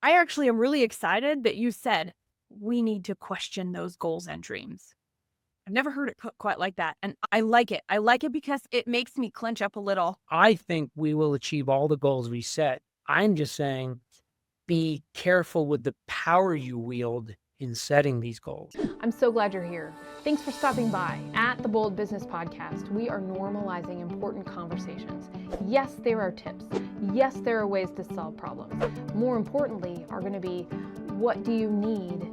I actually am really excited that you said we need to question those goals and dreams. I've never heard it put quite like that, and I like it. I like it because it makes me clench up a little. I think we will achieve all the goals we set. I'm just saying, be careful with the power you wield in setting these goals. I'm so glad you're here. Thanks for stopping by. At the Bold Business Podcast, we are normalizing important conversations. Yes, there are tips. Yes, there are ways to solve problems. More importantly, are going to be what do you need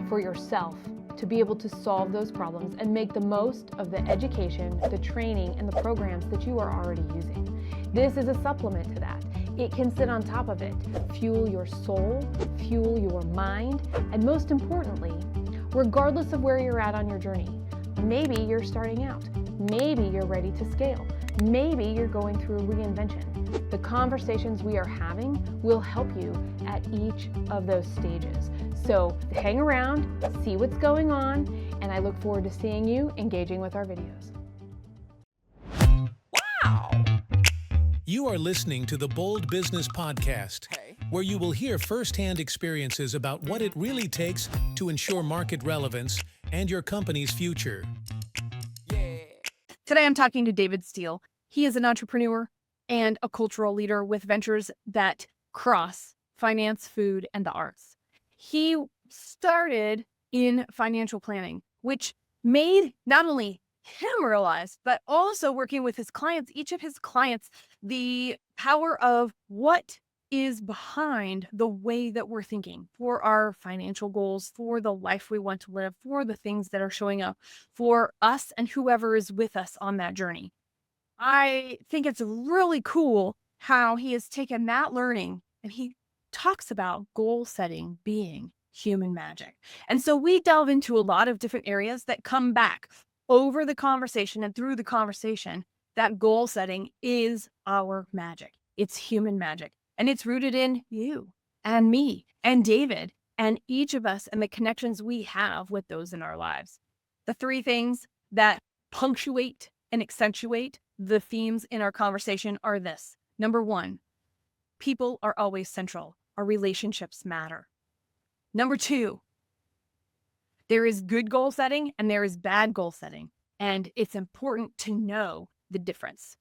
for yourself to be able to solve those problems and make the most of the education, the training, and the programs that you are already using. This is a supplement to that. It can sit on top of it, fuel your soul, fuel your mind, and most importantly, regardless of where you're at on your journey, maybe you're starting out, maybe you're ready to scale, maybe you're going through reinvention. The conversations we are having will help you at each of those stages. So hang around, see what's going on, and I look forward to seeing you engaging with our videos. Wow. You are listening to the Bold Business Podcast, where you will hear firsthand experiences about what it really takes to ensure market relevance and your company's future. Today I'm talking to David Steele. He is an entrepreneur and a cultural leader with ventures that cross finance, food, and the arts. He started in financial planning, which made not only him realize, but also working with his clients, each of his clients, the power of what is behind the way that we're thinking for our financial goals, for the life we want to live, for the things that are showing up for us and whoever is with us on that journey. I think it's really cool how he has taken that learning and he talks about goal setting being human magic. And so we delve into a lot of different areas that come back over the conversation and through the conversation. That goal setting is our magic. It's human magic. And it's rooted in you and me and David and each of us and the connections we have with those in our lives. The three things that punctuate and accentuate the themes in our conversation are this. Number one, people are always central. Our relationships matter. Number two, there is good goal setting and there is bad goal setting. And it's important to know the difference.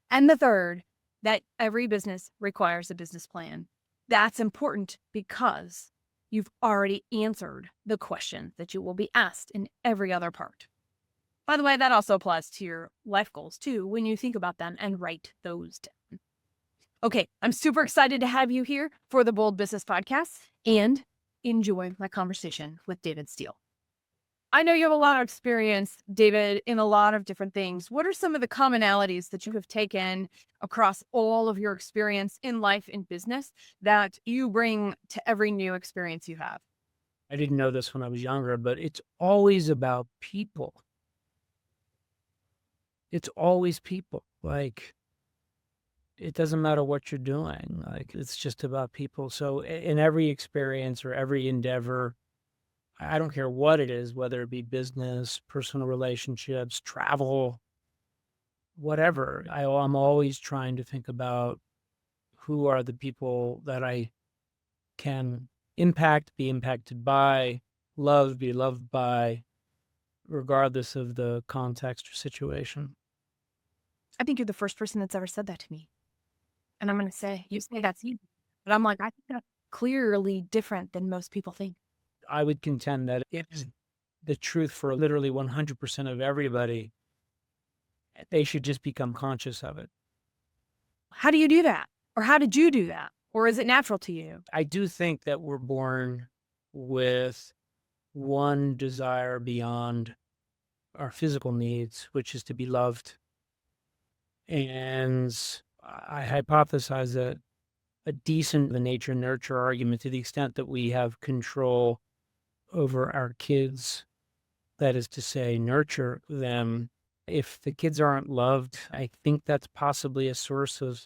And the third, that every business requires a business plan. That's important because you've already answered the question that you will be asked in every other part. By the way, that also applies to your life goals too, when you think about them and write those down. Okay, I'm super excited to have you here for the Bold Business Podcast and enjoy my conversation with David Steele. I know you have a lot of experience, David, in a lot of different things. What are some of the commonalities that you have taken across all of your experience in life and business that you bring to every new experience you have? I didn't know this when I was younger, but it's always about people. It's always people. Like, it doesn't matter what you're doing. Like, it's just about people. So in every experience or every endeavor, I don't care what it is, whether it be business, personal relationships, travel, whatever. I'm always trying to think about who are the people that I can impact, be impacted by, love, be loved by, regardless of the context or situation. I think you're the first person that's ever said that to me. And I'm going to say, you say that's you. But I'm like, I think that's clearly different than most people think. I would contend that it is the truth for literally 100% of everybody. They should just become conscious of it. How do you do that? Or how did you do that? Or is it natural to you? I do think that we're born with one desire beyond our physical needs, which is to be loved. And I hypothesize that a decent nature nurture argument, to the extent that we have control over our kids, that is to say, nurture them. If the kids aren't loved, I think that's possibly a source of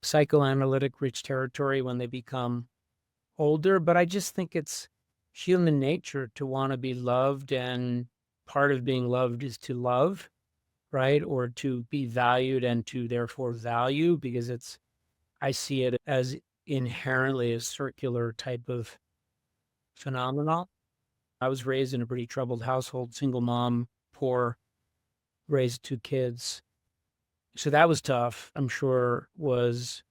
psychoanalytic rich territory when they become older. But I just think it's human nature to want to be loved, and part of being loved is to love, right? Or to be valued and to therefore value, because I see it as inherently a circular type of phenomenon. I was raised in a pretty troubled household, single mom, poor, raised 2 kids. So that was tough. I'm sure was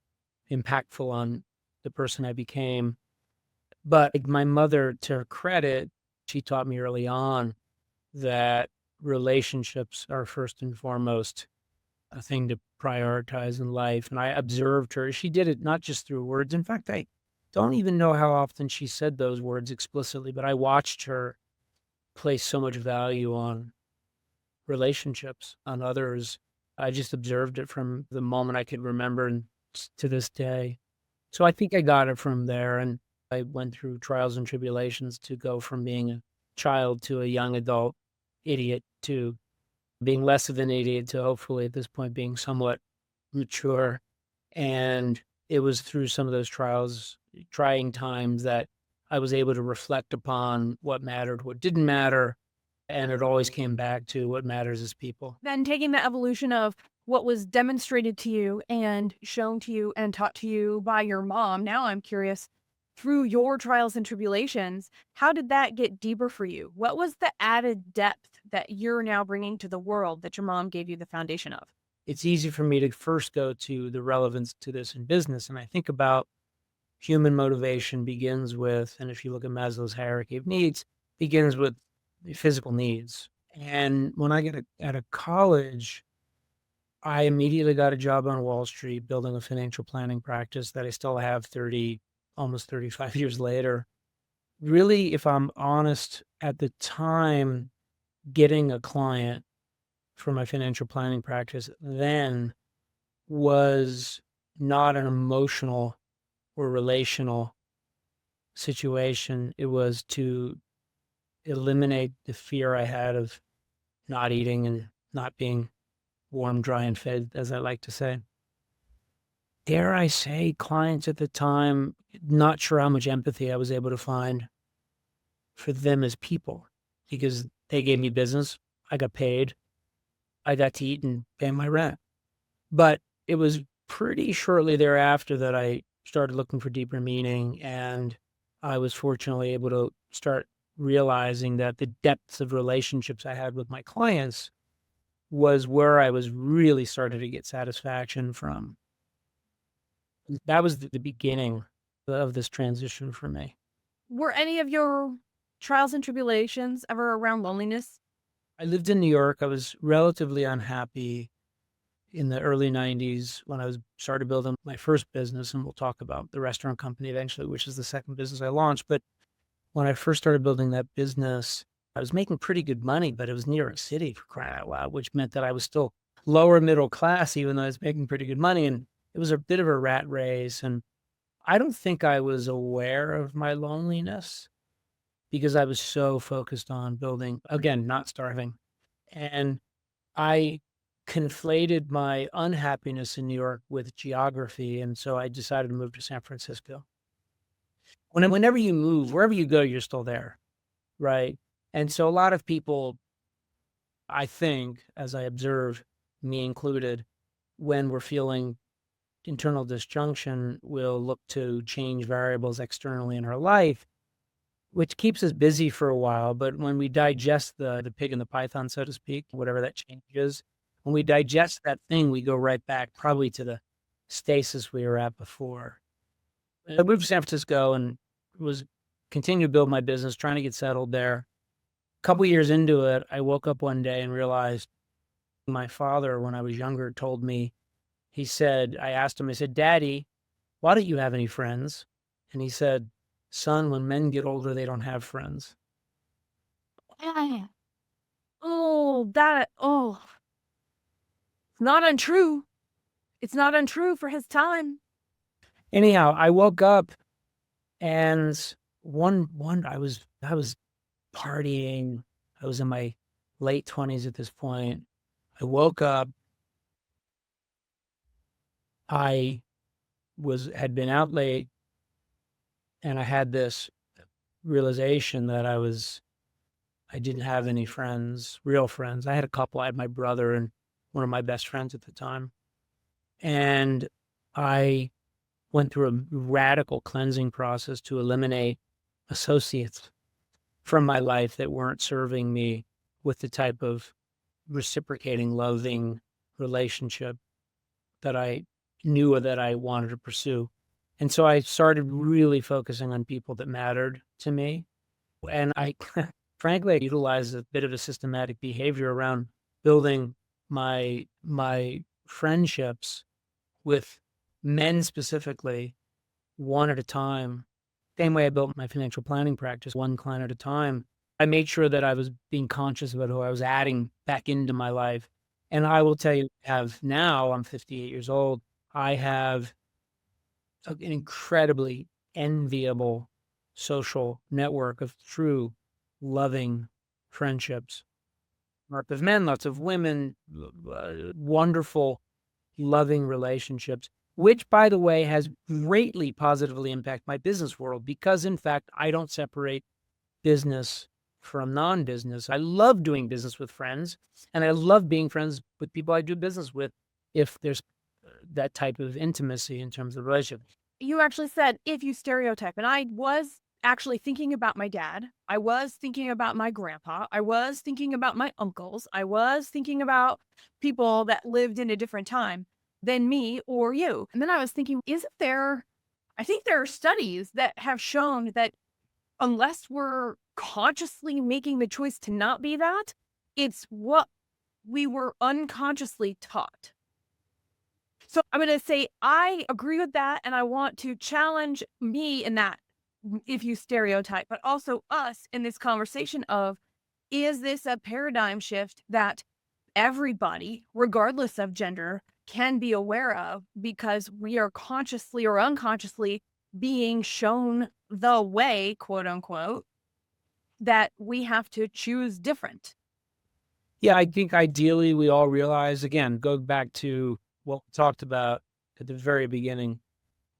impactful on the person I became. But like, my mother, to her credit, she taught me early on that relationships are first and foremost a thing to prioritize in life. And I observed her. She did it not just through words. In fact, I don't even know how often she said those words explicitly, but I watched her place so much value on relationships, on others. I just observed it from the moment I could remember and to this day. So I think I got it from there. And I went through trials and tribulations to go from being a child to a young adult idiot to being less of an idiot to hopefully at this point being somewhat mature. And it was through some of those trials, trying times, that I was able to reflect upon what mattered, what didn't matter. And it always came back to what matters is people. Then taking the evolution of what was demonstrated to you and shown to you and taught to you by your mom, now I'm curious, through your trials and tribulations, how did that get deeper for you? What was the added depth that you're now bringing to the world that your mom gave you the foundation of? It's easy for me to first go to the relevance to this in business. And I think about human motivation begins with, and if you look at Maslow's hierarchy of needs, begins with the physical needs. And when I get out of college, I immediately got a job on Wall Street building a financial planning practice that I still have almost 35 years later. Really, if I'm honest, at the time, getting a client for my financial planning practice then was not an emotional or relational situation. It was to eliminate the fear I had of not eating and not being warm, dry, and fed, as I like to say. Dare I say, clients at the time, not sure how much empathy I was able to find for them as people, because they gave me business, I got paid, I got to eat and pay my rent. But it was pretty shortly thereafter that I started looking for deeper meaning, and I was fortunately able to start realizing that the depths of relationships I had with my clients was where I was really starting to get satisfaction from. That was the beginning of this transition for me. Were any of your trials and tribulations ever around loneliness? I lived in New York. I was relatively unhappy in the early 90s when I started building my first business, and we'll talk about the restaurant company eventually, which is the second business I launched. But when I first started building that business, I was making pretty good money, but it was New York City, for crying out loud, which meant that I was still lower middle class, even though I was making pretty good money. And it was a bit of a rat race. And I don't think I was aware of my loneliness because I was so focused on building, again, not starving. And I conflated my unhappiness in New York with geography. And so I decided to move to San Francisco. Whenever you move, wherever you go, you're still there, right? And so a lot of people, I think, as I observe, me included, when we're feeling internal disjunction, will look to change variables externally in our life, which keeps us busy for a while. But when we digest the pig and the python, so to speak, whatever that change is, when we digest that thing, we go right back probably to the stasis we were at before. I moved to San Francisco and was continuing to build my business, trying to get settled there. A couple years into it, I woke up one day and realized my father, when I was younger, told me, I asked him, I said, "Daddy, why don't you have any friends?" And he said, "Son, when men get older, they don't have friends." Yeah. It's not untrue. It's not untrue for his time. Anyhow, I woke up and I was partying. I was in my late 20s at this point. I woke up. I had been out late, and I had this realization that I didn't have any friends, real friends. I had a couple. I had my brother and one of my best friends at the time. And I went through a radical cleansing process to eliminate associates from my life that weren't serving me with the type of reciprocating, loving relationship that I knew that I wanted to pursue. And so I started really focusing on people that mattered to me. And I, frankly, I utilized a bit of a systematic behavior around building my friendships with men specifically, one at a time. Same way I built my financial planning practice, one client at a time. I made sure that I was being conscious about who I was adding back into my life. And I will tell you, I'm 58 years old. I have an incredibly enviable social network of true loving friendships. Lots of men, lots of women, wonderful, loving relationships, which, by the way, has greatly positively impacted my business world because, in fact, I don't separate business from non-business. I love doing business with friends, and I love being friends with people I do business with if there's that type of intimacy in terms of relationship. You actually said, if you stereotype, and I was actually thinking about my dad. I was thinking about my grandpa. I was thinking about my uncles. I was thinking about people that lived in a different time than me or you. And then I was thinking, I think there are studies that have shown that unless we're consciously making the choice to not be that, it's what we were unconsciously taught. So I'm going to say I agree with that, and I want to challenge me in that, if you stereotype, but also us in this conversation of, is this a paradigm shift that everybody, regardless of gender, can be aware of because we are consciously or unconsciously being shown the way, quote unquote, that we have to choose different? Yeah, I think ideally we all realize, again, go back to what we talked about at the very beginning,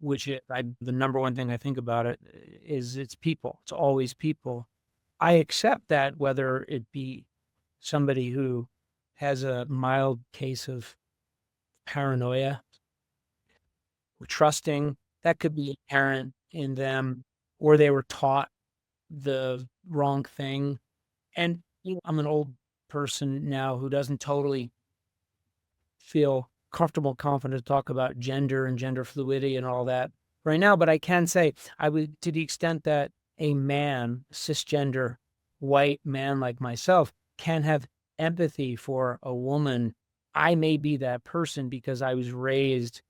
which the number one thing I think about it is it's people. It's always people. I accept that whether it be somebody who has a mild case of paranoia or trusting, that could be inherent in them, or they were taught the wrong thing. And I'm an old person now who doesn't totally feel comfortable, confident to talk about gender and gender fluidity and all that right now. But I can say I would, to the extent that a man, cisgender, white man like myself, can have empathy for a woman, I may be that person because I was raised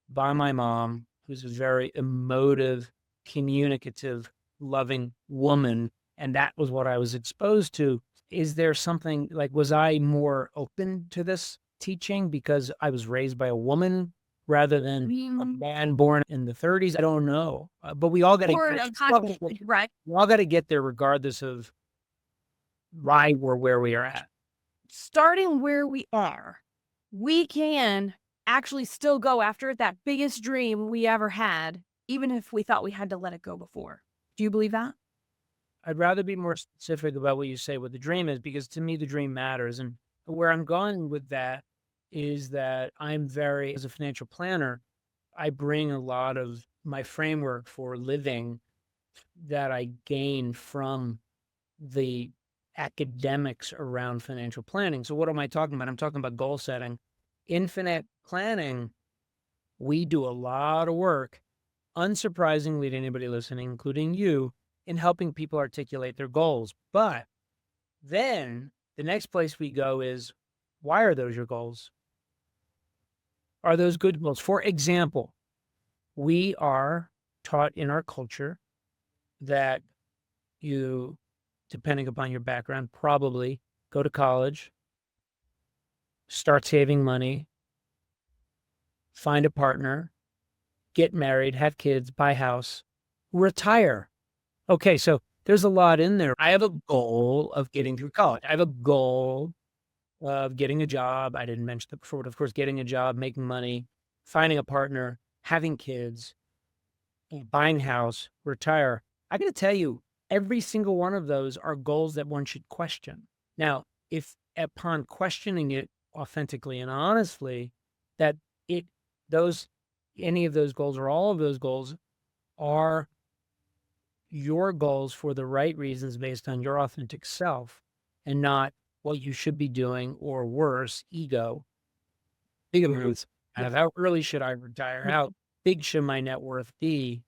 by my mom, who's a very emotive, communicative, loving woman. And that was what I was exposed to. Is there something like, was I more open to this teaching because I was raised by a woman rather than a man born in the 30s? I don't know. But we all got to right. We all got to get there regardless of right or where we are at. Starting where we are, we can actually still go after that biggest dream we ever had, even if we thought we had to let it go before. Do you believe that? I'd rather be more specific about what you say, what the dream is, because to me, the dream matters. And where I'm going with that is that as a financial planner, I bring a lot of my framework for living that I gain from the academics around financial planning. So what am I talking about? I'm talking about goal setting. In financial planning, we do a lot of work, unsurprisingly to anybody listening, including you, in helping people articulate their goals. But then the next place we go is, why are those your goals? Are those good goals? For example, we are taught in our culture that you, depending upon your background, probably go to college, start saving money, find a partner, get married, have kids, buy a house, retire. Okay, so there's a lot in there. I have a goal of getting through college. I have a goal of getting a job. I didn't mention that before, but of course, getting a job, making money, finding a partner, having kids, buying a house, retire. I got to tell you, every single one of those are goals that one should question. Now, if upon questioning it authentically and honestly, those any of those goals or all of those goals are your goals for the right reasons based on your authentic self and not what you should be doing or worse, ego. Ego moves. How early should I retire? How big should my net worth be?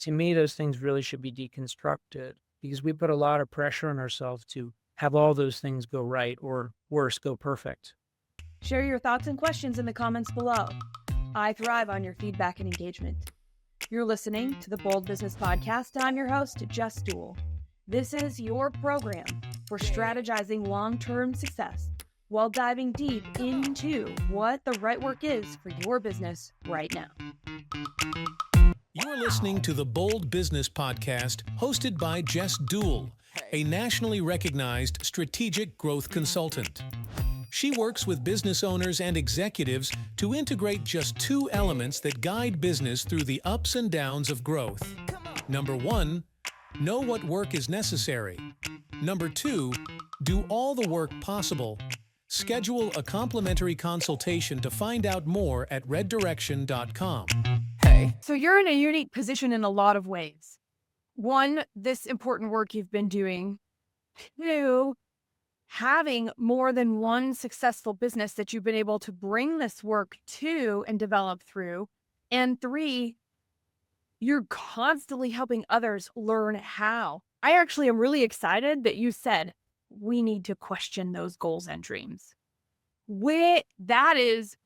To me, those things really should be deconstructed because we put a lot of pressure on ourselves to have all those things go right or worse, go perfect. Share your thoughts and questions in the comments below. I thrive on your feedback and engagement. You're listening to the Bold Business Podcast, and I'm your host, Jess, Dewell. This is your program for strategizing long-term success while diving deep into what the right work is for your business right now. You're listening to the Bold Business Podcast, hosted by Jess, Dewell, a nationally recognized strategic growth consultant. She works with business owners and executives to integrate just two elements that guide business through the ups and downs of growth. Number one, know what work is necessary. Number two, do all the work possible. Schedule a complimentary consultation to find out more at reddirection.com. So you're in a unique position in a lot of ways. One, this important work you've been doing. Two, having more than one successful business that you've been able to bring this work to and develop through. And three, you're constantly helping others learn how. I actually am really excited that you said we need to question those goals and dreams. That is,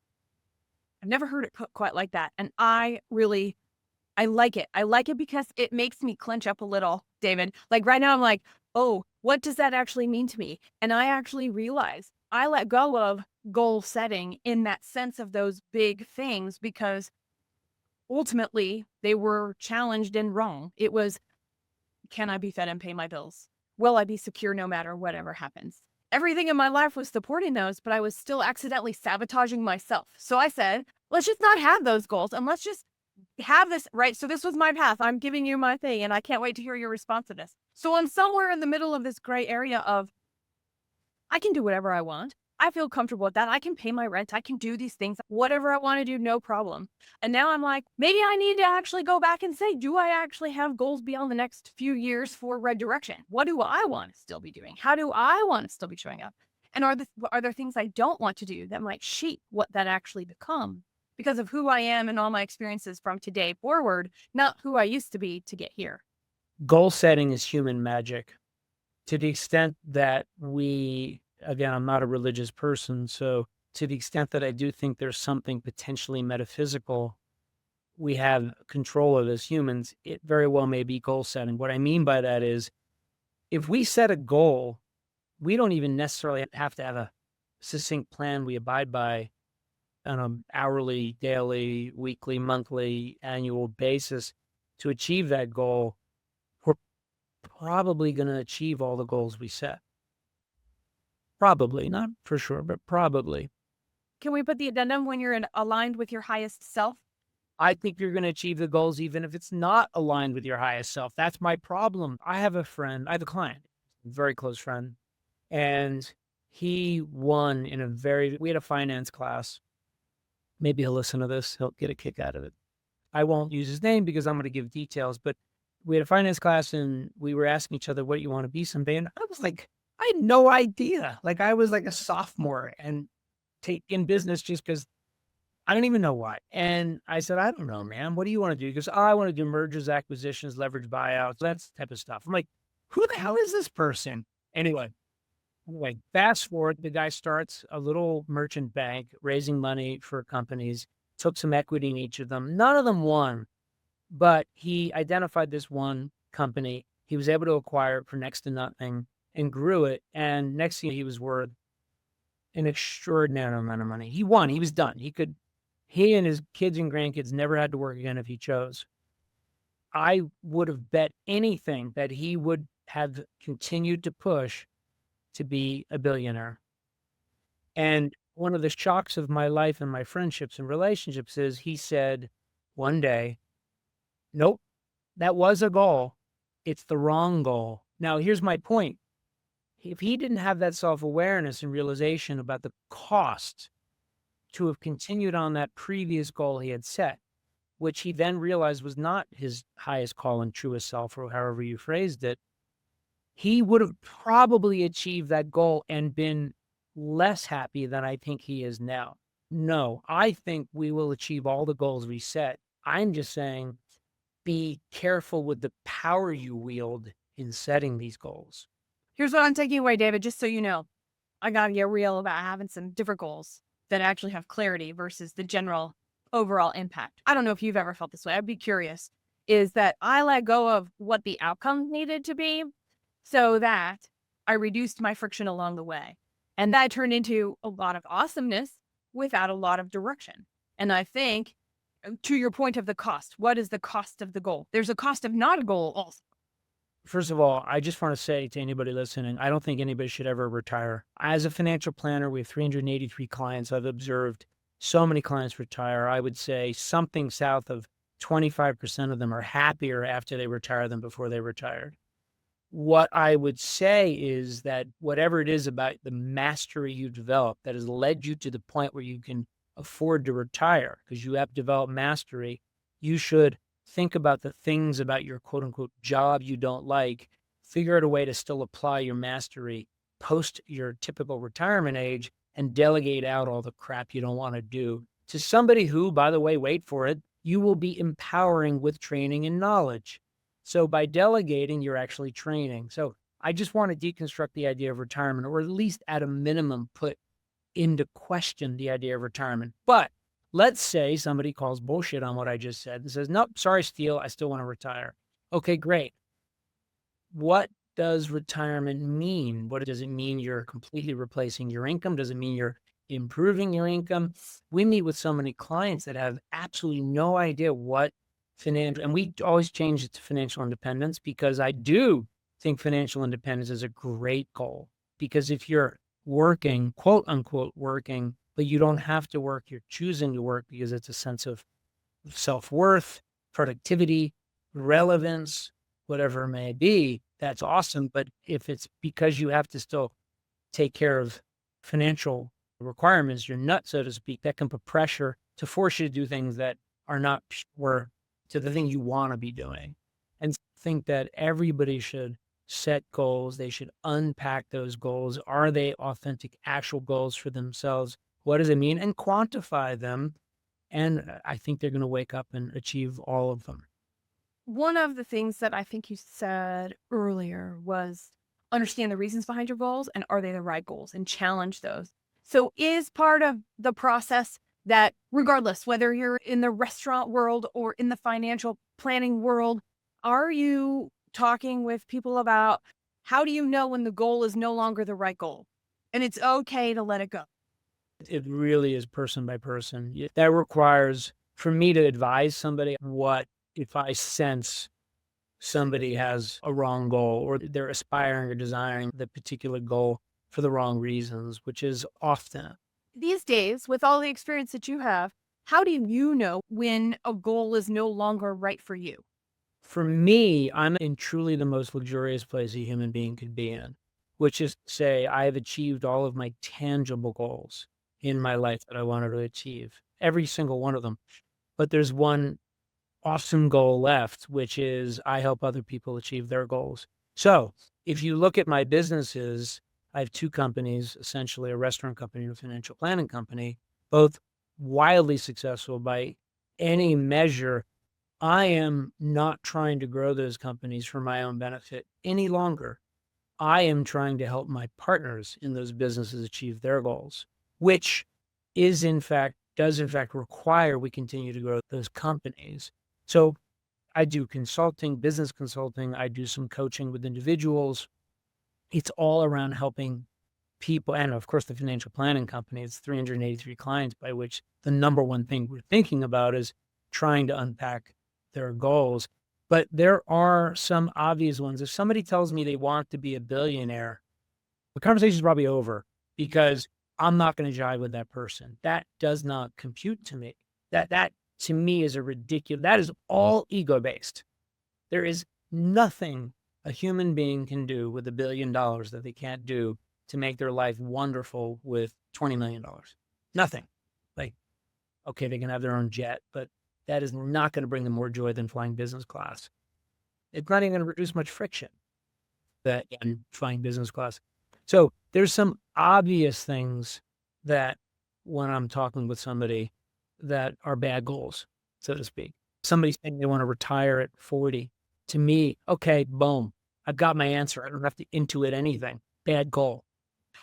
I've never heard it put quite like that. And I like it. I like it because it makes me clench up a little, David. Like right now I'm like, oh, what does that actually mean to me? And I actually realize I let go of goal setting in that sense of those big things because ultimately they were challenged and wrong. It was, can I be fed and pay my bills? Will I be secure no matter whatever happens? Everything in my life was supporting those, but I was still accidentally sabotaging myself. So I said, let's just not have those goals and let's just have this, right? So this was my path. I'm giving you my thing and I can't wait to hear your response to this. So I'm somewhere in the middle of this gray area of, I can do whatever I want. I feel comfortable with that. I can pay my rent. I can do these things, whatever I want to do, no problem. And now I'm like, maybe I need to actually go back and say, do I actually have goals beyond the next few years for Red Direction? What do I want to still be doing? How do I want to still be showing up? And are there things I don't want to do that might shape what that actually becomes because of who I am and all my experiences from today forward, not who I used to be to get here? Goal setting is human magic to the extent that again, I'm not a religious person, so to the extent that I do think there's something potentially metaphysical we have control of as humans, it very well may be goal setting. What I mean by that is if we set a goal, we don't even necessarily have to have a succinct plan we abide by on an hourly, daily, weekly, monthly, annual basis to achieve that goal. We're probably going to achieve all the goals we set. Probably, not for sure, but probably. Can we put the addendum when you're aligned with your highest self? I think you're going to achieve the goals even if it's not aligned with your highest self. That's my problem. I have a client, a very close friend, and he won we had a finance class. Maybe he'll listen to this. He'll get a kick out of it. I won't use his name because I'm going to give details, but we had a finance class and we were asking each other, what do you want to be someday? And I was like, I had no idea. Like I was like a sophomore and in business just because I don't even know why. And I said, I don't know, man. What do you want to do? He goes, I want to do mergers, acquisitions, leverage buyouts, that type of stuff. I'm like, who the hell is this person? Anyway, fast forward, the guy starts a little merchant bank, raising money for companies, took some equity in each of them. None of them won, but he identified this one company. He was able to acquire it for next to nothing and grew it. And next thing he was worth an extraordinary amount of money. He won. He was done. He and his kids and grandkids never had to work again if he chose. I would have bet anything that he would have continued to push to be a billionaire. And one of the shocks of my life and my friendships and relationships is he said one day, nope, that was a goal. It's the wrong goal. Now, here's my point. If he didn't have that self-awareness and realization about the cost to have continued on that previous goal he had set, which he then realized was not his highest call and truest self, or however you phrased it, he would have probably achieved that goal and been less happy than I think he is now. No, I think we will achieve all the goals we set. I'm just saying, be careful with the power you wield in setting these goals. Here's what I'm taking away, David, just so you know. I got to get real about having some different goals that actually have clarity versus the general overall impact. I don't know if you've ever felt this way. I'd be curious. Is that I let go of what the outcome needed to be so that I reduced my friction along the way. And that turned into a lot of awesomeness without a lot of direction. And I think, to your point of the cost, what is the cost of the goal? There's a cost of not a goal also. First of all, I just want to say to anybody listening, I don't think anybody should ever retire. As a financial planner, we have 383 clients. I've observed so many clients retire. I would say something south of 25% of them are happier after they retire than before they retired. What I would say is that whatever it is about the mastery you develop that has led you to the point where you can afford to retire because you have developed mastery, you should think about the things about your quote unquote job you don't like, figure out a way to still apply your mastery post your typical retirement age, and delegate out all the crap you don't want to do to somebody who, by the way, wait for it, you will be empowering with training and knowledge. So by delegating, you're actually training. So I just want to deconstruct the idea of retirement, or at least at a minimum, put into question the idea of retirement. But let's say somebody calls bullshit on what I just said and says, nope, sorry, Steele, I still want to retire. Okay, great. What does retirement mean? What does it mean you're completely replacing your income? Does it mean you're improving your income? We meet with so many clients that have absolutely no idea what financial, and we always change it to financial independence, because I do think financial independence is a great goal. Because if you're working, quote unquote, working, but you don't have to work, you're choosing to work because it's a sense of self-worth, productivity, relevance, whatever it may be, that's awesome. But if it's because you have to still take care of financial requirements, your nut, so to speak, that can put pressure to force you to do things that are not pure to the thing you want to be doing. And think that everybody should set goals. They should unpack those goals. Are they authentic, actual goals for themselves? What does it mean? And quantify them. And I think they're going to wake up and achieve all of them. One of the things that I think you said earlier was understand the reasons behind your goals and are they the right goals, and challenge those. So is part of the process that regardless whether you're in the restaurant world or in the financial planning world, are you talking with people about how do you know when the goal is no longer the right goal and it's okay to let it go? It really is person by person. That requires, for me to advise somebody, what if I sense somebody has a wrong goal, or they're aspiring or desiring the particular goal for the wrong reasons, which is often. These days, with all the experience that you have, how do you know when a goal is no longer right for you? For me, I'm in truly the most luxurious place a human being could be in, which is to say I have achieved all of my tangible goals in my life that I wanted to achieve, every single one of them. But there's one awesome goal left, which is I help other people achieve their goals. So if you look at my businesses, I have two companies, essentially a restaurant company and a financial planning company, both wildly successful by any measure. I am not trying to grow those companies for my own benefit any longer. I am trying to help my partners in those businesses achieve their goals, which does in fact require we continue to grow those companies. So I do consulting, business consulting. I do some coaching with individuals. It's all around helping people. And of course, the financial planning company, it's 383 clients, by which the number one thing we're thinking about is trying to unpack their goals. But there are some obvious ones. If somebody tells me they want to be a billionaire, the conversation is probably over, because I'm not going to jive with that person. That does not compute to me. That to me is a ridiculous, that is all ego-based. There is nothing a human being can do with $1 billion that they can't do to make their life wonderful with $20 million. Nothing. Okay, they can have their own jet, but that is not going to bring them more joy than flying business class. It's not even going to reduce much friction that in flying business class. So there's some obvious things that when I'm talking with somebody that are bad goals, so to speak. Somebody saying they want to retire at 40. To me, okay, boom, I've got my answer. I don't have to intuit anything. Bad goal.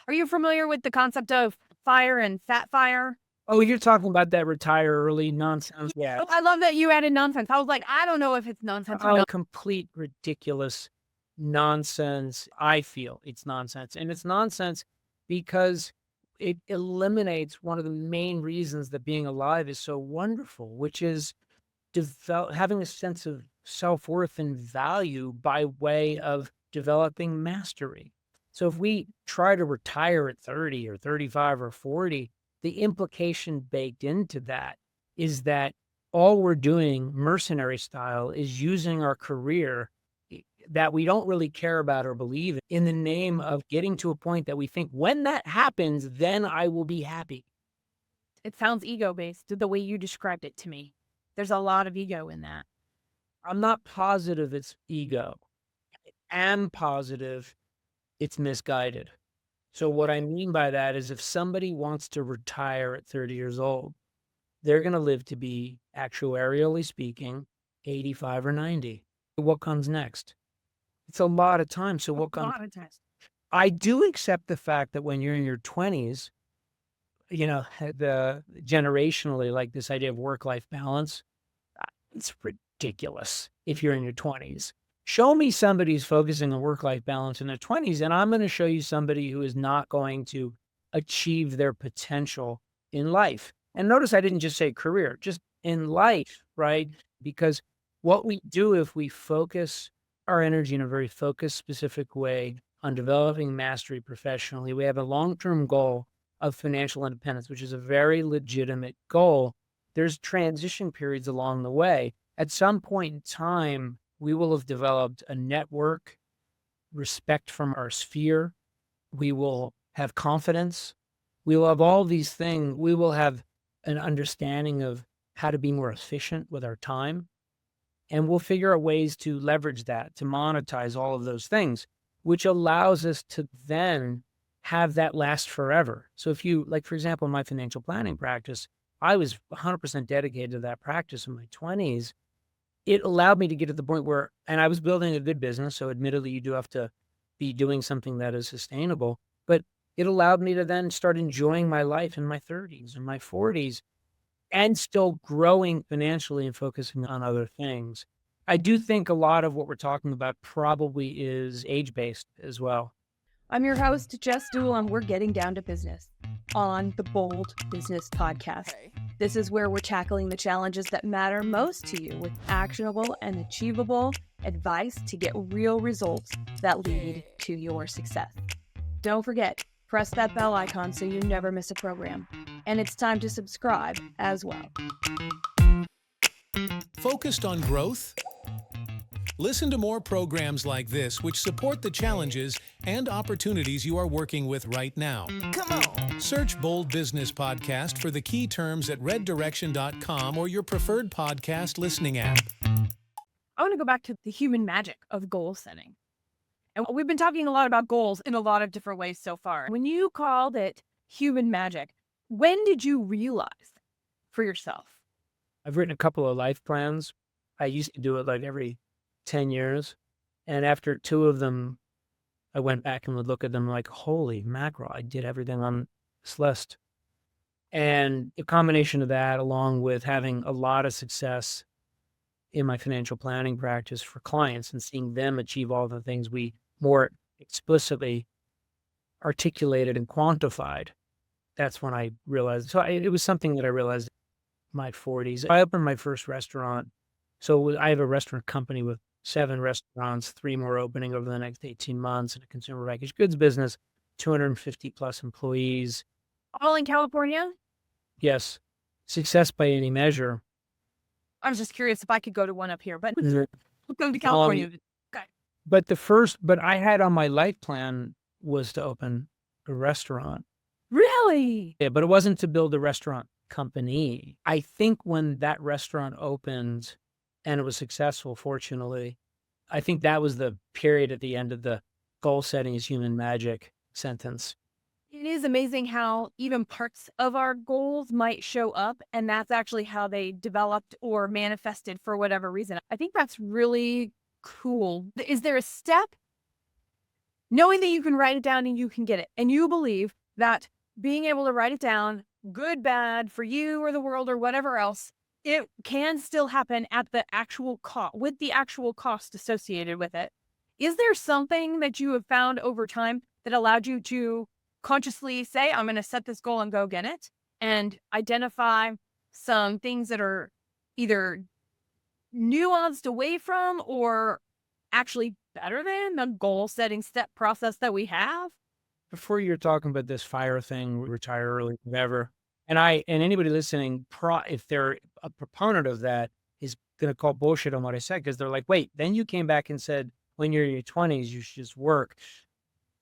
Are you familiar with the concept of fire and fat fire? Oh, you're talking about that retire early nonsense? Yeah. I love that you added nonsense. I was like, I don't know if it's nonsense or Oh, not. complete ridiculous nonsense. I feel it's nonsense. And it's nonsense because it eliminates one of the main reasons that being alive is so wonderful, which is having a sense of self-worth and value by way of developing mastery. So if we try to retire at 30 or 35 or 40, the implication baked into that is that all we're doing mercenary style is using our career that we don't really care about or believe in the name of getting to a point that we think when that happens, then I will be happy. It sounds ego-based, the way you described it to me. There's a lot of ego in that. I'm not positive it's ego. I am positive it's misguided. So what I mean by that is if somebody wants to retire at 30 years old, they're going to live to be, actuarially speaking, 85 or 90. What comes next? It's a lot of time. So what comes? A lot of times. I do accept the fact that when you're in your 20s, the generationally, like this idea of work-life balance, it's ridiculous if you're in your 20s. Show me somebody who's focusing on work-life balance in their 20s, and I'm going to show you somebody who is not going to achieve their potential in life. And notice I didn't just say career, just in life, right? Because what we do if we focus our energy in a very focused, specific way on developing mastery professionally, we have a long-term goal of financial independence, which is a very legitimate goal. There's transition periods along the way. At some point in time, we will have developed a network, respect from our sphere. We will have confidence. We will have all these things. We will have an understanding of how to be more efficient with our time. And we'll figure out ways to leverage that, to monetize all of those things, which allows us to then have that last forever. So if you, like, for example, in my financial planning practice, I was 100% dedicated to that practice in my 20s. It allowed me to get to the point where, and I was building a good business, so admittedly you do have to be doing something that is sustainable, but it allowed me to then start enjoying my life in my 30s and my 40s and still growing financially and focusing on other things. I do think a lot of what we're talking about probably is age-based as well. I'm your host, Jess, Dewell, and we're getting down to business on the Bold Business Podcast. This is where we're tackling the challenges that matter most to you with actionable and achievable advice to get real results that lead to your success. Don't forget, press that bell icon so you never miss a program. And it's time to subscribe as well. Focused on growth? Listen to more programs like this which support the challenges and opportunities you are working with right now. Come on. Search Bold Business Podcast for the key terms at reddirection.com or your preferred podcast listening app. I want to go back to the human magic of goal setting. And we've been talking a lot about goals in a lot of different ways so far. When you called it human magic, when did you realize for yourself? I've written a couple of life plans. I used to do it like every 10 years. And after 2 of them, I went back and would look at them like, holy mackerel, I did everything on this list. And a combination of that, along with having a lot of success in my financial planning practice for clients and seeing them achieve all the things we more explicitly articulated and quantified, that's when I realized. So it was something that I realized in my 40s. I opened my first restaurant. So I have a restaurant company with 7 restaurants, 3 more opening over the next 18 months, and a consumer packaged goods business, 250 plus employees. All in California? Yes. Success by any measure. I was just curious if I could go to one up here, but Mhm. we'll go to California. Okay. But I had on my life plan was to open a restaurant. Really? Yeah, but it wasn't to build a restaurant company. I think when that restaurant opened and it was successful, fortunately, I think that was the period at the end of the goal setting is human magic sentence. It is amazing how even parts of our goals might show up, and that's actually how they developed or manifested for whatever reason. I think that's really cool. Is there a step knowing that you can write it down and you can get it, and you believe that being able to write it down, good, bad, for you or the world or whatever else, it can still happen at the actual cost, with the actual cost associated with it? Is there something that you have found over time that allowed you to consciously say, I'm going to set this goal and go get it, and identify some things that are either nuanced away from or actually better than the goal setting step process that we have? Before you're talking about this fire thing, retire early, whatever, and anybody listening, if they're a proponent of that, is going to call bullshit on what I said because they're like, wait, then you came back and said when you're in your 20s, you should just work.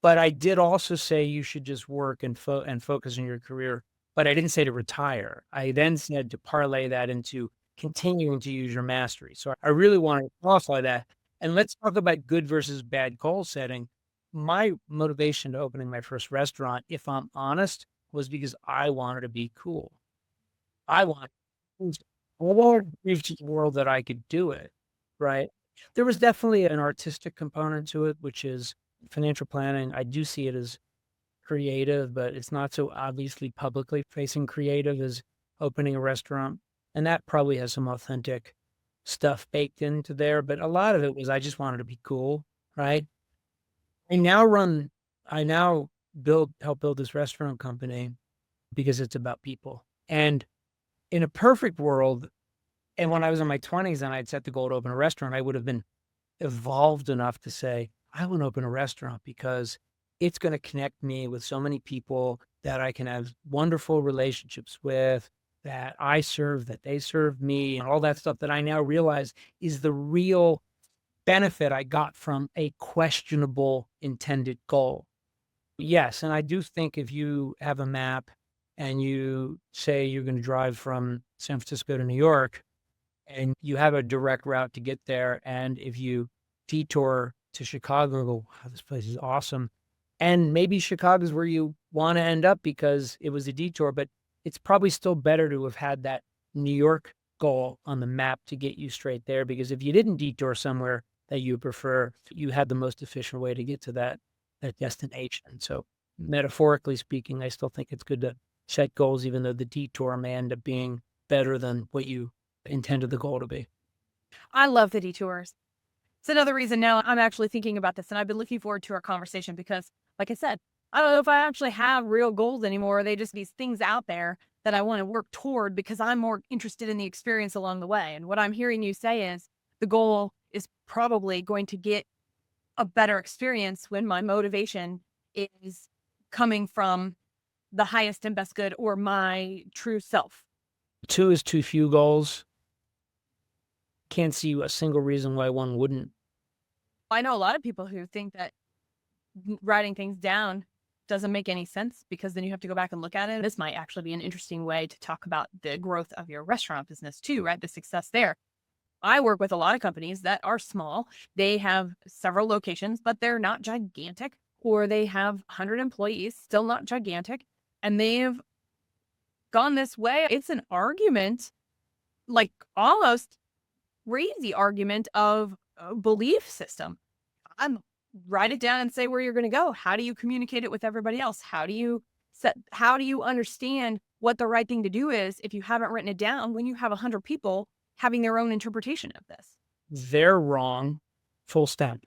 But I did also say you should just work and focus on your career. But I didn't say to retire. I then said to parlay that into continuing to use your mastery. So I really want to qualify that. And let's talk about good versus bad goal setting. My motivation to opening my first restaurant, if I'm honest, was because I wanted to be cool. I wanted to prove to the world that I could do it, right? There was definitely an artistic component to it, which is financial planning. I do see it as creative, but it's not so obviously publicly facing creative as opening a restaurant. And that probably has some authentic stuff baked into there. But a lot of it was I just wanted to be cool, right? I now help build this restaurant company because it's about people. And in a perfect world, and when I was in my 20s and I'd set the goal to open a restaurant, I would have been evolved enough to say, I want to open a restaurant because it's going to connect me with so many people that I can have wonderful relationships with, that I serve, that they serve me, and all that stuff that I now realize is the real benefit I got from a questionable intended goal. Yes, and I do think if you have a map and you say you're going to drive from San Francisco to New York and you have a direct route to get there, and if you detour to Chicago, go, wow, this place is awesome. And maybe Chicago's where you want to end up because it was a detour, but it's probably still better to have had that New York goal on the map to get you straight there, because if you didn't detour somewhere that you prefer, you had the most efficient way to get to that destination. So metaphorically speaking, I still think it's good to set goals, even though the detour may end up being better than what you intended the goal to be. I love the detours. It's another reason now I'm actually thinking about this, and I've been looking forward to our conversation because, like I said, I don't know if I actually have real goals anymore. They just these things out there that I want to work toward because I'm more interested in the experience along the way. And what I'm hearing you say is the goal is probably going to get a better experience when my motivation is coming from the highest and best good or my true self. 2 is too few goals. Can't see a single reason why one wouldn't. I know a lot of people who think that writing things down doesn't make any sense because then you have to go back and look at it. This might actually be an interesting way to talk about the growth of your restaurant business too, right? The success there. I work with a lot of companies that are small. They have several locations, but they're not gigantic, or they have 100 employees, still not gigantic. And they've gone this way. It's an argument, like almost crazy argument of a belief system. Write it down and say where you're going to go. How do you communicate it with everybody else? How do you understand what the right thing to do is if you haven't written it down when you have 100 people having their own interpretation of this? They're wrong, full stop.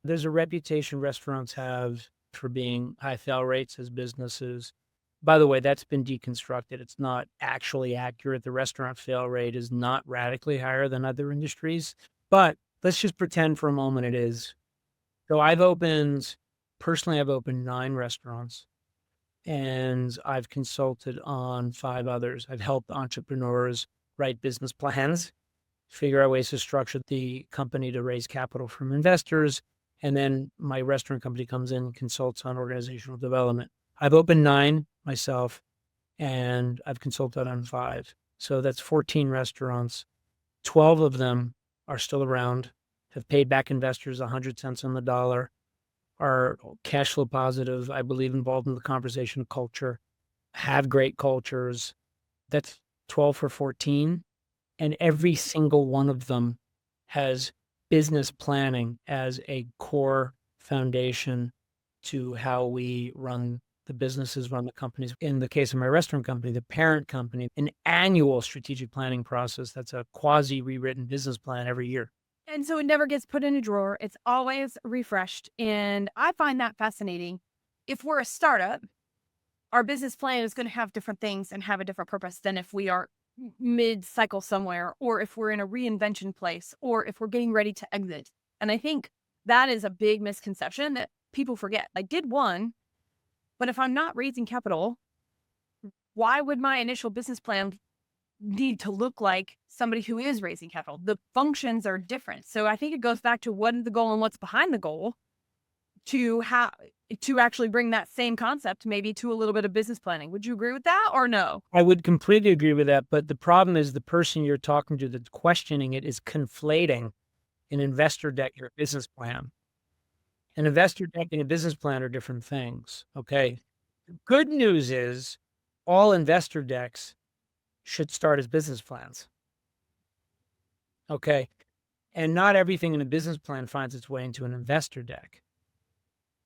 There's a reputation restaurants have for being high fail rates as businesses. By the way, that's been deconstructed. It's not actually accurate. The restaurant fail rate is not radically higher than other industries, but let's just pretend for a moment it is. So personally, I've opened 9 restaurants and I've consulted on 5 others. I've helped entrepreneurs write business plans, figure out ways to structure the company to raise capital from investors. And then my restaurant company comes in and consults on organizational development. I've opened 9 myself, and I've consulted on 5. So that's 14 restaurants. 12 of them are still around, have paid back investors 100 cents on the dollar, are cash flow positive, I believe involved in the conversation culture, have great cultures. That's 12 for 14. And every single one of them has business planning as a core foundation to how we run the businesses, run the companies. In the case of my restaurant company, the parent company, an annual strategic planning process that's a quasi rewritten business plan every year. And so it never gets put in a drawer. It's always refreshed. And I find that fascinating. If we're a startup, our business plan is going to have different things and have a different purpose than if we are mid-cycle somewhere, or if we're in a reinvention place, or if we're getting ready to exit. And I think that is a big misconception that people forget. I did one, but if I'm not raising capital, why would my initial business plan need to look like somebody who is raising capital? The functions are different. So I think it goes back to what is the goal and what's behind the goal to actually bring that same concept maybe to a little bit of business planning. Would you agree with that or no? I would completely agree with that. But the problem is the person you're talking to that's questioning it is conflating an investor deck or a business plan. An investor deck and a business plan are different things. Okay. The good news is all investor decks should start as business plans. Okay. And not everything in a business plan finds its way into an investor deck.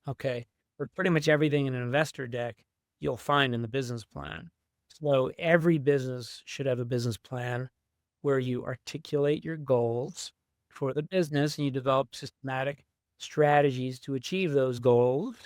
Okay. But pretty much everything in an investor deck you'll find in the business plan. So every business should have a business plan where you articulate your goals for the business and you develop systematic strategies to achieve those goals.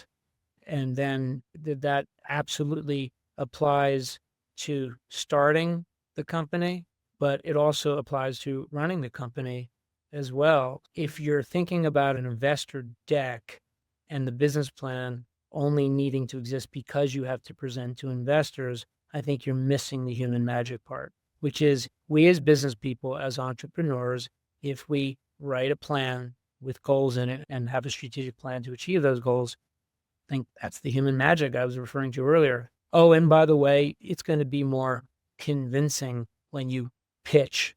And then that absolutely applies to starting the company, but it also applies to running the company as well. If you're thinking about an investor deck and the business plan only needing to exist because you have to present to investors, I think you're missing the human magic part, which is we as business people, as entrepreneurs, if we write a plan with goals in it and have a strategic plan to achieve those goals, I think that's the human magic I was referring to earlier. Oh, and by the way, it's going to be more convincing when you pitch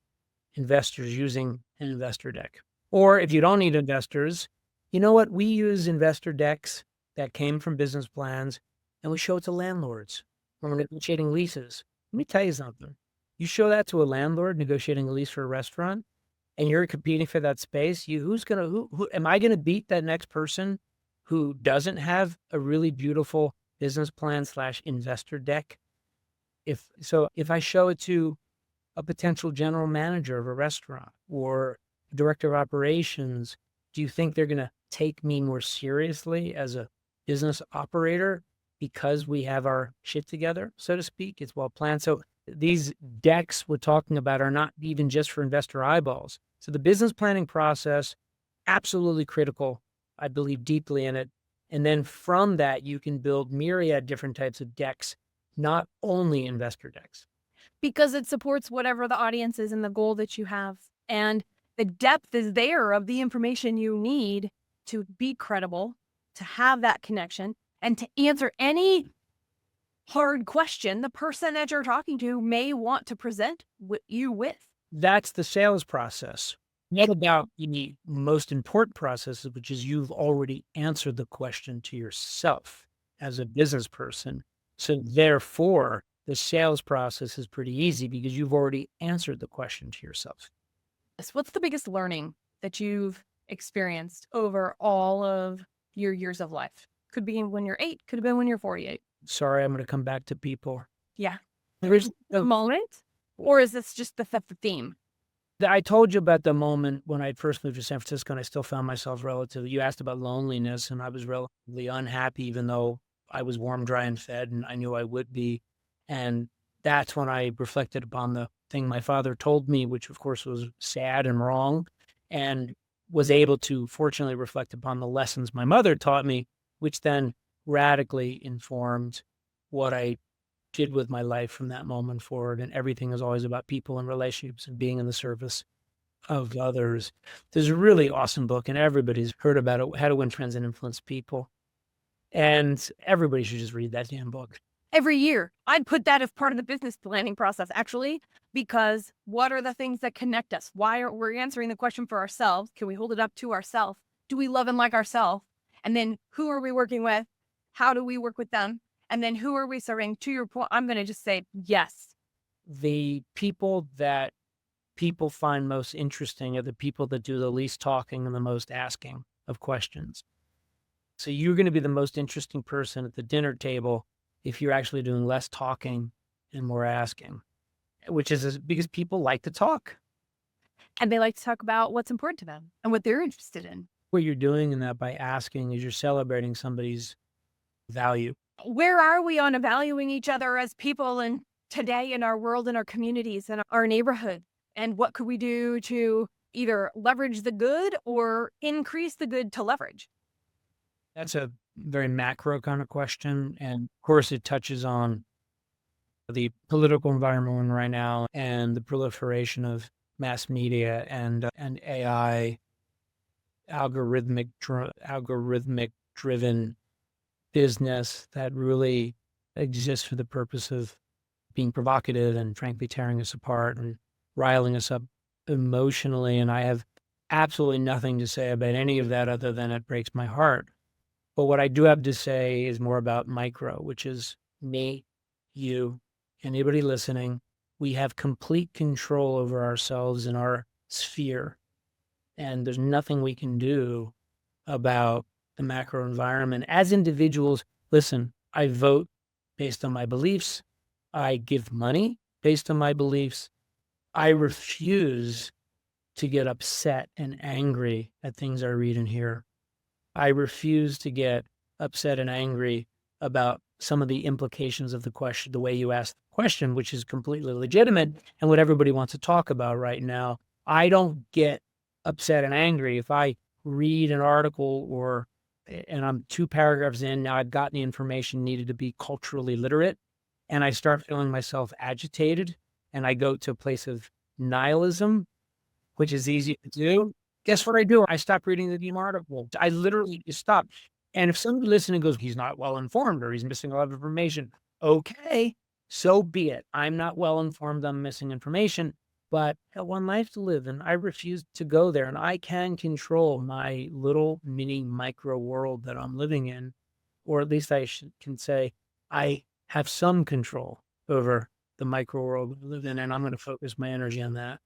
investors using an investor deck. Or if you don't need investors, you know what? We use investor decks that came from business plans and we show it to landlords when we're negotiating leases. Let me tell you something. You show that to a landlord negotiating a lease for a restaurant and you're competing for that space, who am I going to beat that next person who doesn't have a really beautiful business plan / investor deck? If I show it to a potential general manager of a restaurant or director of operations, do you think they're going to take me more seriously as a business operator because we have our shit together, so to speak? It's well planned. So these decks we're talking about are not even just for investor eyeballs. So the business planning process, absolutely critical. I believe deeply in it. And then from that, you can build myriad different types of decks, not only investor decks. Because it supports whatever the audience is and the goal that you have. And the depth is there of the information you need to be credible, to have that connection, and to answer any hard question the person that you're talking to may want to present you with. That's the sales process. What about the most important process, which is you've already answered the question to yourself as a business person. So therefore, the sales process is pretty easy because you've already answered the question to yourself. What's the biggest learning that you've experienced over all of your years of life? Could be when you're 8, could have been when you're 48. Sorry, I'm going to come back to people. Yeah. There is A moment? Or is this just the theme? I told you about the moment when I first moved to San Francisco and I still found myself you asked about loneliness, and I was relatively unhappy, even though I was warm, dry, and fed, and I knew I would be. And that's when I reflected upon the thing my father told me, which of course was sad and wrong, and was able to fortunately reflect upon the lessons my mother taught me, which then radically informed what I did with my life from that moment forward. And everything is always about people and relationships and being in the service of others. There's a really awesome book, and everybody's heard about it, How to Win Friends and Influence People. And everybody should just read that damn book. every year. I'd put that as part of the business planning process, actually, because what are the things that connect us? Why are we answering the question for ourselves? Can we hold it up to ourselves? Do we love and like ourselves? And then who are we working with? How do we work with them? And then who are we serving? To your point, I'm going to just say yes. The people that people find most interesting are the people that do the least talking and the most asking of questions. So you're going to be the most interesting person at the dinner table if you're actually doing less talking and more asking, which is because people like to talk. And they like to talk about what's important to them and what they're interested in. What you're doing in that by asking is you're celebrating somebody's value. Where are we on valuing each other as people and today in our world and our communities and our neighborhood? And what could we do to either leverage the good or increase the good to leverage? That's a very macro kind of question. And of course, it touches on the political environment we're in right now and the proliferation of mass media and AI, algorithmic driven business that really exists for the purpose of being provocative and frankly tearing us apart and riling us up emotionally. And I have absolutely nothing to say about any of that other than it breaks my heart. But what I do have to say is more about micro, which is me, you, anybody listening. We have complete control over ourselves in our sphere. And there's nothing we can do about the macro environment. As individuals, listen, I vote based on my beliefs. I give money based on my beliefs. I refuse to get upset and angry at things I read and hear. I refuse to get upset and angry about some of the implications of the question, the way you ask the question, which is completely legitimate and what everybody wants to talk about right now. I don't get upset and angry if I read an article and I'm 2 paragraphs in, now I've gotten the information needed to be culturally literate, and I start feeling myself agitated, and I go to a place of nihilism, which is easy to do. Guess what I do? I stop reading the damn article. I literally just stop. And if somebody listening goes, he's not well informed or he's missing a lot of information, okay, so be it. I'm not well informed, I'm missing information, but I have one life to live and I refuse to go there. And I can control my little mini micro world that I'm living in, or at least can say I have some control over the micro world we live in, and I'm going to focus my energy on that.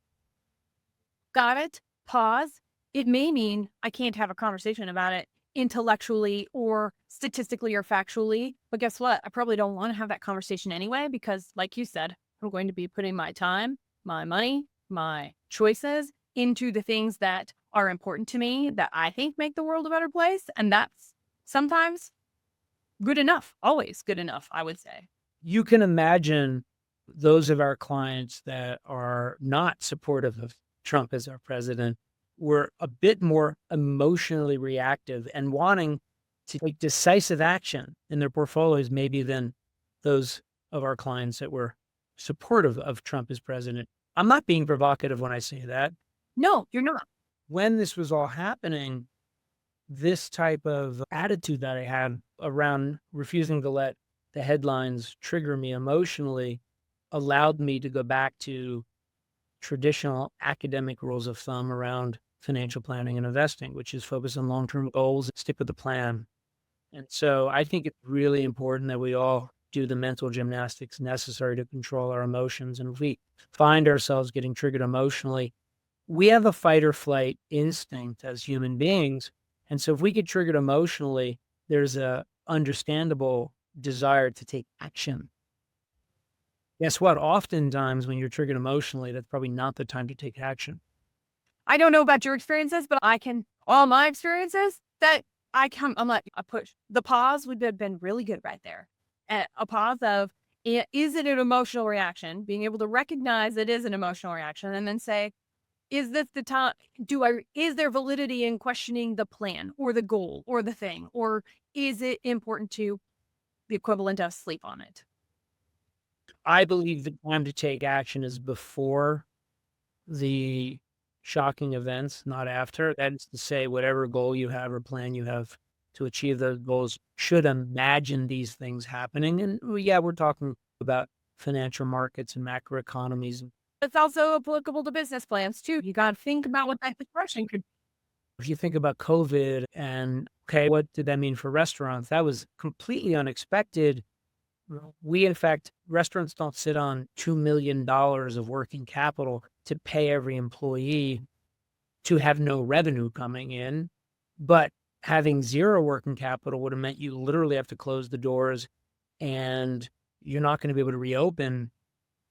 Got it? Pause. It may mean I can't have a conversation about it intellectually or statistically or factually, but guess what? I probably don't want to have that conversation anyway, because like you said, I'm going to be putting my time, my money, my choices into the things that are important to me that I think make the world a better place. And that's sometimes good enough, always good enough, I would say. You can imagine those of our clients that are not supportive of Trump as our president were a bit more emotionally reactive and wanting to take decisive action in their portfolios maybe than those of our clients that were supportive of Trump as president. I'm not being provocative when I say that. No, you're not. When this was all happening, this type of attitude that I had around refusing to let the headlines trigger me emotionally allowed me to go back to traditional academic rules of thumb around financial planning and investing, which is focus on long-term goals and stick with the plan. And so I think it's really important that we all do the mental gymnastics necessary to control our emotions. And if we find ourselves getting triggered emotionally, we have a fight or flight instinct as human beings. And so if we get triggered emotionally, there's a understandable desire to take action. Guess what? Oftentimes when you're triggered emotionally, that's probably not the time to take action. I don't know about your experiences, but all my experiences that I'm like, I push. The pause would have been really good right there. A pause of, is it an emotional reaction? Being able to recognize it is an emotional reaction and then say, is this the time? Is there validity in questioning the plan or the goal or the thing? Or is it important to the equivalent of sleep on it? I believe the time to take action is before the shocking events, not after. That is to say, whatever goal you have or plan you have, to achieve those goals should imagine these things happening. And yeah, we're talking about financial markets and macroeconomies. It's also applicable to business plans too. You got to think about what that expression could. If you think about COVID and, okay, what did that mean for restaurants? That was completely unexpected. We, in fact, restaurants don't sit on $2 million of working capital to pay every employee to have no revenue coming in. But having zero working capital would have meant you literally have to close the doors and you're not going to be able to reopen.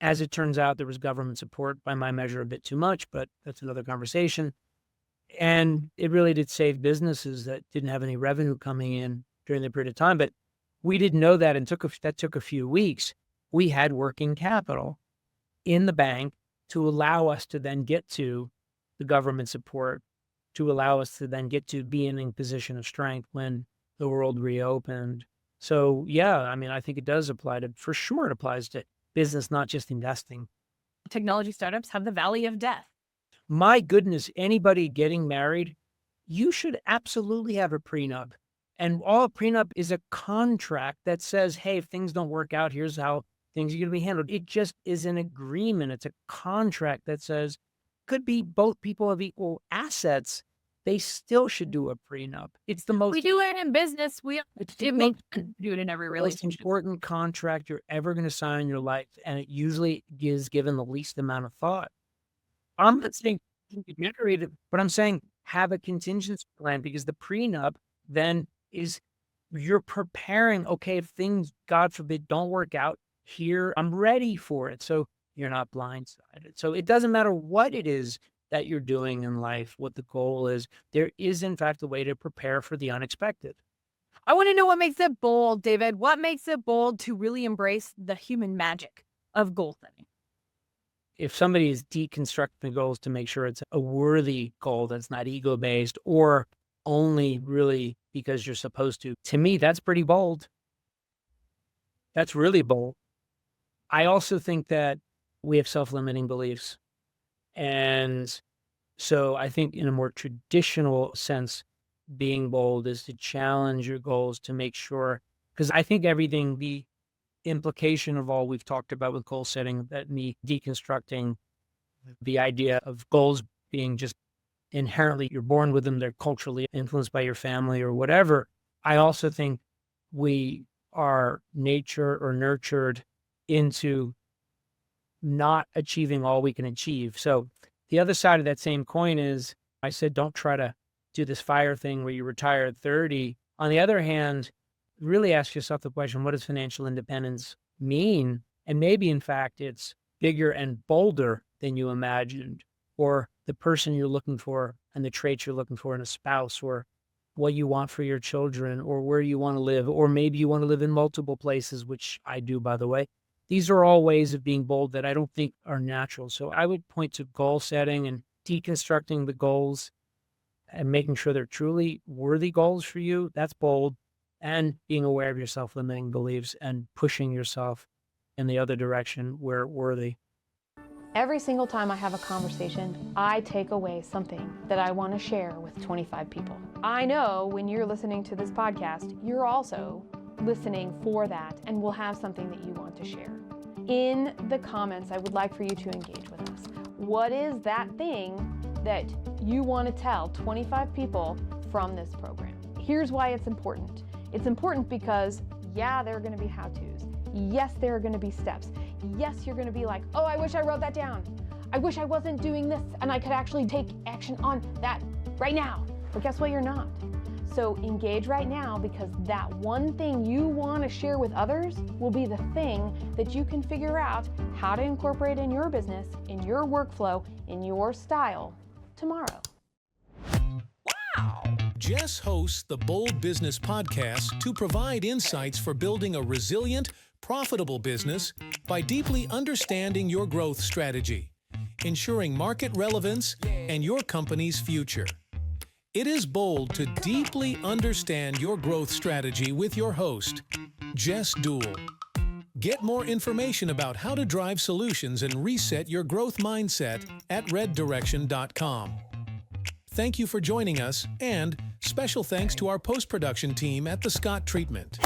As it turns out, there was government support, by my measure, a bit too much, but that's another conversation. And it really did save businesses that didn't have any revenue coming in during the period of time. But we didn't know that, and that took a few weeks. We had working capital in the bank to allow us to then get to the government support, to allow us to then get to being in a position of strength when the world reopened. So, yeah, I mean, I think it does apply to, for sure, it applies to business, not just investing. Technology startups have the valley of death. My goodness, anybody getting married, you should absolutely have a prenup. And all a prenup is a contract that says, hey, if things don't work out, here's how things are going to be handled. It just is an agreement. It's a contract that says, could be both people have equal assets. They still should do a prenup. It's the most. We do it in business. It makes sense to do it in every most relationship. important contract you're ever going to sign in your life. And it usually is given the least amount of thought. I'm not saying get married, but I'm saying have a contingency plan, because the prenup then is you're preparing, okay, if things, God forbid, don't work out here, I'm ready for it. So you're not blindsided. So it doesn't matter what it is that you're doing in life, what the goal is. There is, in fact, a way to prepare for the unexpected. I want to know what makes it bold, David. What makes it bold to really embrace the human magic of goal setting? If somebody is deconstructing goals to make sure it's a worthy goal that's not ego-based or only really because you're supposed to me, that's pretty bold. That's really bold. I also think that we have self-limiting beliefs. And so I think in a more traditional sense, being bold is to challenge your goals to make sure, because I think everything, the implication of all we've talked about with goal setting, that me deconstructing the idea of goals being just inherently, you're born with them, they're culturally influenced by your family or whatever. I also think we are nature or nurtured into not achieving all we can achieve. So the other side of that same coin is, I said, don't try to do this fire thing where you retire at 30. On the other hand, really ask yourself the question, what does financial independence mean? And maybe, in fact, it's bigger and bolder than you imagined, or the person you're looking for and the traits you're looking for in a spouse, or what you want for your children, or where you want to live, or maybe you want to live in multiple places, which I do, by the way. These are all ways of being bold that I don't think are natural. So I would point to goal setting and deconstructing the goals and making sure they're truly worthy goals for you. That's bold. And being aware of your self-limiting beliefs and pushing yourself in the other direction where worthy. Every single time I have a conversation, I take away something that I want to share with 25 people. I know when you're listening to this podcast, you're also listening for that and will have something that you want to share. In the comments, I would like for you to engage with us. What is that thing that you want to tell 25 people from this program? Here's why it's important. It's important because, yeah, there are going to be how-tos. Yes, there are going to be steps. Yes, you're going to be like, oh, I wish I wrote that down. I wish I wasn't doing this and I could actually take action on that right now. But guess what? You're not. So engage right now, because that one thing you want to share with others will be the thing that you can figure out how to incorporate in your business, in your workflow, in your style tomorrow. Wow! Jess hosts the Bold Business Podcast to provide insights for building a resilient, profitable business by deeply understanding your growth strategy, ensuring market relevance and your company's future. It is bold to deeply understand your growth strategy with your host, Jess Dewell. Get more information about how to drive solutions and reset your growth mindset at reddirection.com. Thank you for joining us, and Special thanks to our post-production team at The Scott Treatment.